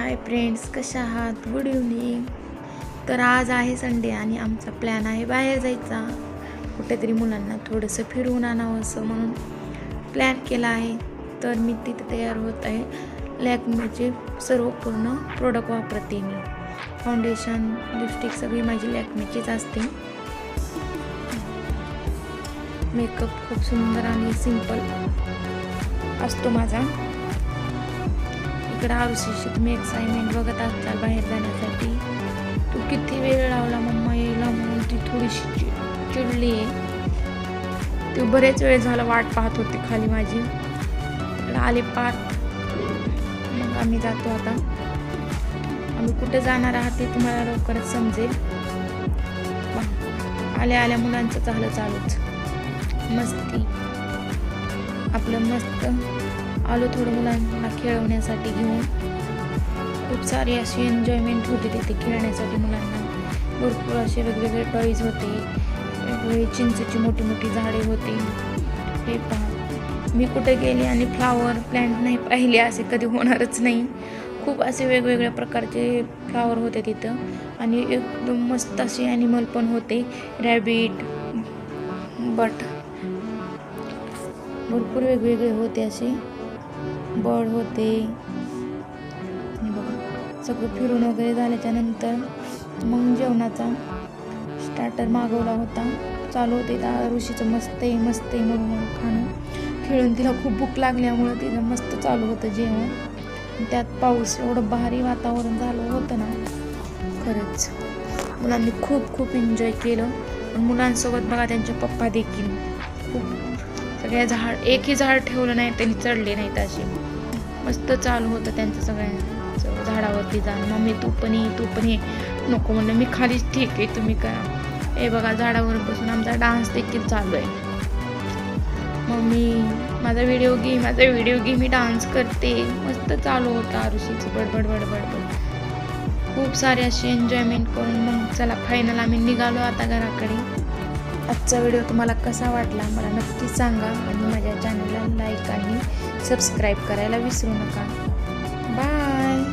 Hi friends, कशा आहात? Good evening. तर आज आहे संडे आणि आमचा प्लॅन आहे बाहेर जायचा. कुठेतरी मुलांना थोडंसं फिरवून आणावं असं म्हणून प्लॅन केला आहे. तर मी तिथे तयार होत आहे. लॅक्मेचे सर्व पूर्ण प्रोडक्ट वापरते मी. फाउंडेशन, लिपस्टिक सगळी माझी लॅक्मेचीच असते. मेकअप खूप सुंदर आणि सिंपल असतो माझा. इकडं आरुषीशी तुम्ही एक्साइटमेंट बघत असाल बाहेर जाण्यासाठी. तू किती वेळ लावला मम्मा यायला म्हणून ती थोडीशी चिडली आहे. ती बरेच वेळ झाला वाट पाहत होती खाली माझी. इकडं आले पार्क. मग आम्ही जातो आता. आम्ही कुठे जाणार आहात ते तुम्हाला लवकरच समजेल. आल्या आल्या मुलांचं झालं चालूच मस्ती. आपलं मस्त आलो थोडं मुलांना खेळवण्यासाठी घेऊन. खूप सारी अशी एन्जॉयमेंट होती तिथे खेळण्यासाठी मुलांना. भरपूर असे वेगवेगळे टॉईज होते. वेगवेगळी चिंचेची मोठी मोठी झाडे होती. हे पहा, मी कुठे गेले आणि फ्लावर प्लॅन्ट नाही पाहिले असे कधी होणारच नाही. खूप असे वेगवेगळ्या प्रकारचे फ्लावर होते तिथं आणि एकदम मस्त असे ॲनिमल पण होते. रॅबिट, बट भरपूर वेगवेगळे होते असे बर्ड होते. बघा, सगळं फिरून वगैरे झाल्याच्या नंतर मग जेवणाचा स्टार्टर मागवला होता. चालू होते त्या ऋषीचं मस्त आहे म्हणून खाणं. खेळून तिला खूप भूक लागल्यामुळं तिला मस्त चालू होतं जेवण. त्यात पाऊस, एवढं भारी वातावरण झालं होतं ना, खरंच मुलांनी खूप खूप एन्जॉय केलं. पण मुलांसोबत बघा त्यांचे पप्पा देखील खूप सगळ्या एकही झाड ठेवलं नाही त्यांनी, चढले नाहीत. असे मस्त चालू होतं त्यांचं सगळ्यांचं झाडावरती जाणं. मम्मी तू पण ये नको म्हणलं, मी खालीच ठीक आहे तुम्ही करा. हे बघा झाडावर बसून आमचा डान्स देखील चालू आहे. मम्मी माझा व्हिडिओ घे मी डान्स करते. मस्त चालू होतं आरुषीचं बडबड. खूप सारे अशी एन्जॉयमेंट करून मग चला फायनल आम्ही निघालो आता घराकडे. आजचा व्हिडिओ तुम्हाला कसा वाटला मला नक्की सांगा आणि माझ्या चॅनलला लाईक आणि सबस्क्राईब करायला विसरू नका. बाय.